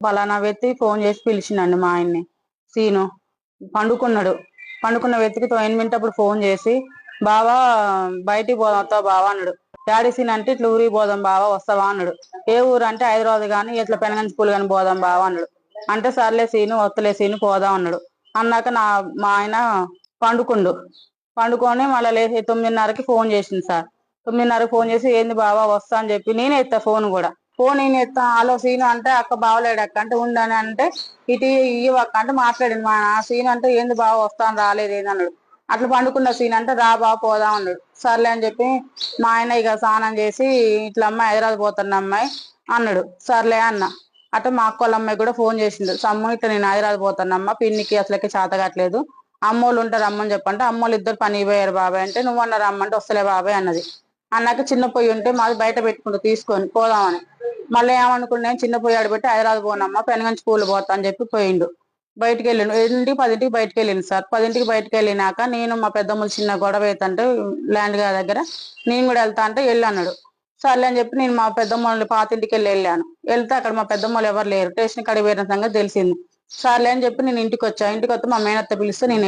పలానా వ్యక్తి ఫోన్ చేసి పిలిచిండండి మా ఆయన్ని. సీను పండుకున్నాడు. పండుకున్న వ్యక్తికి 9 మినిటప్పుడు ఫోన్ చేసి, బావా బయటికి పోతావా బావా అన్నాడు. డాడీ సీన్ అంటే ఇట్లా ఊరికి పోదాం బావా వస్తావా అన్నాడు. ఏ ఊరు అంటే హైదరాబాద్ కానీ ఇట్లా పెనగంచి పూలు కానీ పోదాం బావా అన్నాడు. అంటే సర్లే సీను వస్తలే సీను పోదాం అన్నాడు. అన్నాక మా ఆయన పండుకొని మళ్ళీ లేచి 9:30కి ఫోన్ చేసింది సార్. 9:30కి ఫోన్ చేసి ఏంది బావా వస్తా అని చెప్పి నేనే ఎత్తా ఫోన్ కూడా. ఫోన్ నేను ఎత్తా హలో సీను అంటే అక్క బావలేడు అక్క అంటే ఉండని అంటే ఇటు ఇవ్వక్క అంటే మాట్లాడింది మా సీన్ అంటే ఏంది బావ వస్తాను రాలేదు ఏంది అన్నాడు. అట్లా పండుకున్న సీన్ అంటే రా బావ పోదాం అన్నాడు. సర్లే అని చెప్పి మా ఆయన ఇక స్నానం చేసి ఇట్లా అమ్మాయి హైదరాబాద్ పోతున్న అమ్మాయి అన్నాడు. సర్లే అన్న. అట్లా మా అక్క వాళ్ళ అమ్మాయి కూడా ఫోన్ చేసిండు. సమ్ము ఇట్లా నేను హైదరాబాద్ పోతున్నమ్మా పిన్నికి అసలుకి చేత కావట్లేదు అమ్మోళ్ళు ఉంటారు రమ్మని చెప్పంటే అమ్మోళ్ళు ఇద్దరు పనికి పోయారు బాబాయ్ అంటే నువ్వన్న రమ్మంటే వస్తలే బాబాయ్ అన్నది. అన్నాక చిన్న పొయ్యి ఉంటే మాది బయట పెట్టుకుంటూ తీసుకొని పోదామని మళ్ళీ ఏమనుకున్నా చిన్న పొయ్యి ఆడబెట్టి హైదరాబాద్ పోనమ్మా పెనగంచి స్కూల్ పోతా అని చెప్పి పోయిండు. బయటికి వెళ్ళిండు 10కి బయటకు వెళ్ళింది సార్. 10కి బయటకు వెళ్ళినాక నేను మా పెద్దమ్మలు చిన్న గొడవ అవుతుంటే ల్యాండ్ గా దగ్గర నేను కూడా వెళ్తా అంటే వెళ్ళి అన్నాడు. సర్లే అని చెప్పి నేను మా పెద్దమ్మల్ని పాతింటికి వెళ్ళాను. వెళ్తే అక్కడ మా పెద్దమ్మలు ఎవరు లేరు. స్టేషన్ కాడికి పోయిన సంగతి తెలిసింది. సర్లే అని చెప్పి నేను ఇంటికి వచ్చా. ఇంటికి వస్తే మా మేనత్త పిలిస్తే నేను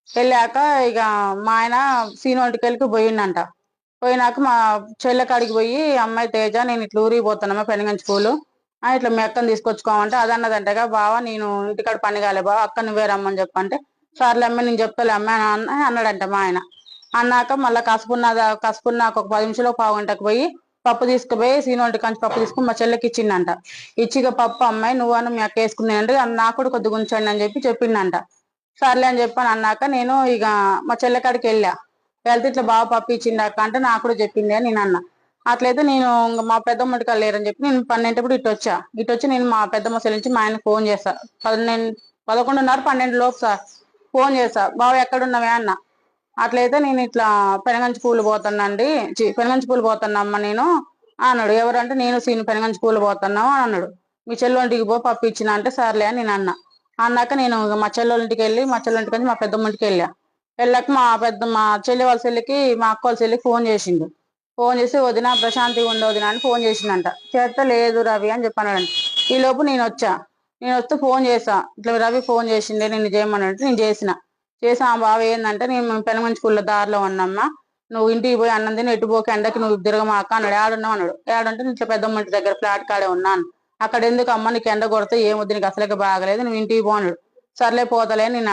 వెళ్ళాక ఇక మా ఆయన సీనోటికి వెళ్ళి పోయిండంట. పోయినాక మా చెల్లె కాడికి పోయి అమ్మాయి తేజ నేను ఇట్లా ఊరికి పోతున్నామా పెనగంచి స్కూలు ఇట్లా మీ అక్కని తీసుకొచ్చుకోమంటే అదన్నదంటగా బావా నేను ఇంటికాడ పని కాలే బావ అక్క నువ్వే రమ్మని చెప్పంటే సర్లే అమ్మ నేను చెప్తాలే అమ్మ అన్నాడంట మా ఆయన. అన్నాక మళ్ళీ కసుపున్నాక ఒక 10 నిమిషాలు పావుగంటకు పోయి పప్పు తీసుకుపోయి సీనోటి కంచి పప్పు తీసుకుని మా చెల్లెకి ఇచ్చిండంట. ఇచ్చిగా పప్పు అమ్మాయి నువ్వు మీ అక్క వేసుకుంది అంటే నాకు కూడా కొద్దిగా ఉంచండి అని చెప్పి చెప్పిండంట. సర్లే అని చెప్పాను. అన్నాక నేను ఇక మా చెల్లె కాడికి వెళ్తే ఇట్లా బాగా పప్పు ఇచ్చిండాక అంటే నాకు కూడా చెప్పింది అని నేను అన్నా. అట్లయితే నేను మా పెద్దమ్మ ఇంటికి లేరని చెప్పి నేను 12 ఇటు వచ్చి నేను మా పెద్దమ్మ సెల్ నుంచి మా ఆయనకు ఫోన్ చేస్తా 11:30 12 లోపు సార్ ఫోన్ చేస్తా బావ ఎక్కడున్నావే అన్న. అట్లయితే నేను ఇట్లా పెనగంచి పూలు పోతున్నాండి పెనగంచి పూలు పోతున్నామ్మా నేను అన్నాడు. ఎవరంటే నేను సీను పెనగంచి పూలు పోతున్నావు అని అన్నాడు. మీ చెల్లెంటికి పో పప్పు ఇచ్చిన అంటే సర్లే అని నేను అన్నాక నేను మా చెల్లెంటికి వెళ్ళి మా చెల్లెంటికి వచ్చి మా పెద్దమ్మ ఇంటికి వెళ్ళాక మా చెల్లి వాళ్ళ చెల్లికి మా అక్క వాళ్ళ చెల్లికి ఫోన్ చేసిండు. ఫోన్ చేసి వదిన ప్రశాంతిగా ఉండే వదిన అని ఫోన్ చేసిందంట. చేస్తే లేదు రవి అని చెప్పానంట. ఈ లోపు నేను వస్తే ఫోన్ చేసా ఇట్లా రవి ఫోన్ చేసిండే నేను చేయమన్నాడు. నేను చేసా బావ ఏంటంటే నేను పెనగంచి స్కూల్లో దారిలో ఉన్నమ్మా నువ్వు ఇంటికి పోయి అన్నం తిని ఎటు పోక ఎండకి నువ్వు తిరగమాక అన్నాడు. ఏడున్నావు అన్నాడు. ఏడంటే ఇట్లా పెద్దమ్మ ఇంటి దగ్గర ఫ్లాట్ కాడే ఉన్నాను అక్కడ ఎందుకు అమ్మ నీకు ఎండ కొడితే ఏమొద్దు నీకు అసలుకి బాగలేదు నువ్వు ఇంటికి పోన్నాడు. సర్లే పోతలే నేను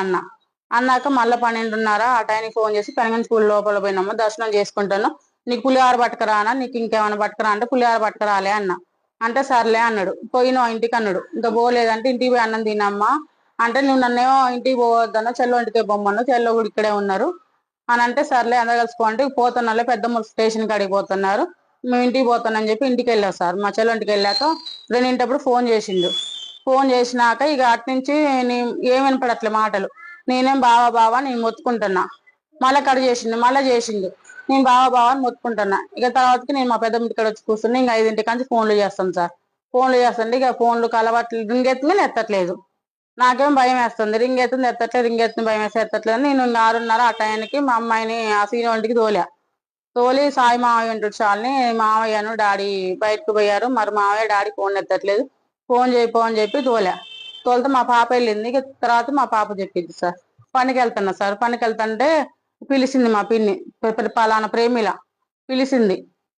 అన్నాక మళ్ళీ 12:30 ఆ టైంకి ఫోన్ చేసి పెనగంచి స్కూల్ లోపల పోయినమ్మా దర్శనం చేసుకుంటాను నీకు పులిహార పట్టుకురానా నీకు ఇంకేమైనా పట్టుకురా అంటే పులిహార పట్టుకురాలే అన్న. అంటే సర్లే అన్నాడు. పోయినా ఇంటికి అన్నాడు. ఇంకా పోలేదంటే ఇంటికి పోయి అన్నం తినమ్మా అంటే నువ్వు నన్నేమో ఇంటికి పోవద్దన్నా చెల్లో ఇంటికే బొమ్మను చెల్లో కూడా ఇక్కడే ఉన్నారు అని అంటే సర్లే అందరు కలిసిపోంటే పోతున్నాలే పెద్దమ్మ స్టేషన్ కాడికి పోతున్నారు మేము ఇంటికి పోతానని చెప్పి ఇంటికి వెళ్ళాం సార్. మా చెల్లో ఇంటికి వెళ్ళాక 2 ఫోన్ చేసిండు. ఫోన్ చేసినాక ఇక అటు నుంచి ఏం వినపడట్లే మాటలు. నేనేం బావా నేను మొత్తుకుంటున్నా. మళ్ళా చేసిండు. నేను బావా అని మొత్తుకుంటున్నా. ఇక తర్వాతకి నేను మా పెద్దమ్మ ఇంటికాడ వచ్చి కూర్చుని ఇంకా 5 ఫోన్లు చేస్తాను సార్. ఫోన్లు చేస్తుంటే ఇక ఫోన్లు కలవట్లేదు రింగ్ ఎత్తుమే ఎత్తట్లేదు. నాకేం భయం వేస్తుంది రింగ్ ఎత్తుంది ఎత్తట్లేదు రింగ్ ఎత్తుంది భయం వేస్తే ఎత్తట్లేదు. నేను 6:30 ఆ టైంకి మా అమ్మాయిని ఆ సీనియర్ ఇంటికి తోలి సాయి మావయ్య ఉంటాడు చాలని మావయ్యను డాడీ బయటకు పోయారు మరి మావయ్య డాడీ ఫోన్ ఎత్తట్లేదు ఫోన్ అని చెప్పి తోలితే మా పాప వెళ్ళింది. ఇక తర్వాత మా పాప చెప్పింది సార్ పనికి వెళ్తున్నా సార్. పనికి వెళ్తుంటే పిలిచింది మా పిన్ని పలానా ప్రేమిల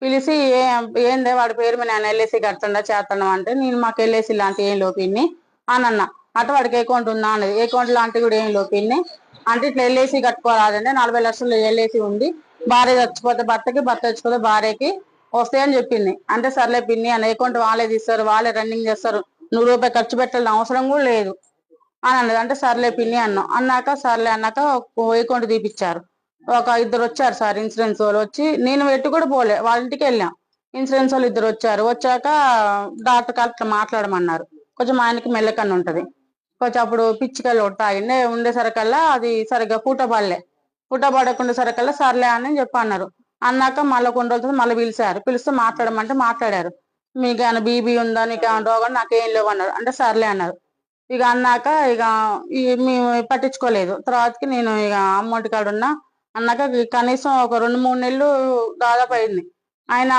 పిలిచి ఏందే వాడి పేరు మీద నేను ఎల్ఐసి కడుతుండా చేస్తుండం అంటే నేను మాకు ఎల్ఐసి లాంటి ఏం లోపిన్ని అని అన్నా. అటు వాడికి అకౌంట్ ఉందా అన్నది. అకౌంట్ లాంటి కూడా ఏం లోపిన్ని అంటే ఇట్లా ఎల్ఐసి కట్టుకోరాదంటే 40 లక్షలు ఎల్ఐసి ఉంది భార్య చచ్చిపోతే భర్తకి భర్త చచ్చిపోతే భార్యకి వస్తాయని చెప్పింది. అంటే సర్లే పిన్ని అని అకౌంట్ వాళ్ళే తీస్తారు వాళ్ళే రన్నింగ్ చేస్తారు నువ్వు రూపాయి ఖర్చు పెట్టాల్సిన అవసరం కూడా లేదు అని అన్నది. అంటే సర్లే పిన్ని అన్నాక సర్లే అన్నాక అకౌంట్ తీపిచ్చారు. ఒక 2 వచ్చారు సార్ ఇన్సూరెన్స్ వాళ్ళు వచ్చి నేను పెట్టి కూడా పోలే వాళ్ళ ఇంటికి వెళ్ళాం. ఇన్సూరెన్స్ వాళ్ళు 2 వచ్చాక డాక్టర్ కలెక్టర్ మాట్లాడమన్నారు. కొంచెం ఆయనకి మెల్లకన్ను ఉంటది కొంచెం అప్పుడు పిచ్చికల్లు తాగిండే ఉండేసరికల్లా అది సరిగ్గా పూట పడకుండా సరికల్లా సర్లే అని చెప్పి అన్నారు. అన్నాక మళ్ళీ కొన్ని రోజులు మళ్ళీ పిలిస్తే మాట్లాడమంటే మాట్లాడారు. మీకు ఏమైనా బీబీ ఉందా నీకు ఏమైనా రోగం నాకేం లేవు అన్నారు. అంటే సర్లే అన్నారు. ఇక అన్నాక ఇక మేము పట్టించుకోలేదు. తర్వాతకి నేను ఇక అమ్మోటి కాడ ఉన్నా అన్నాక కనీసం ఒక 2-3 నెలలు దాదాపు అయింది ఆయన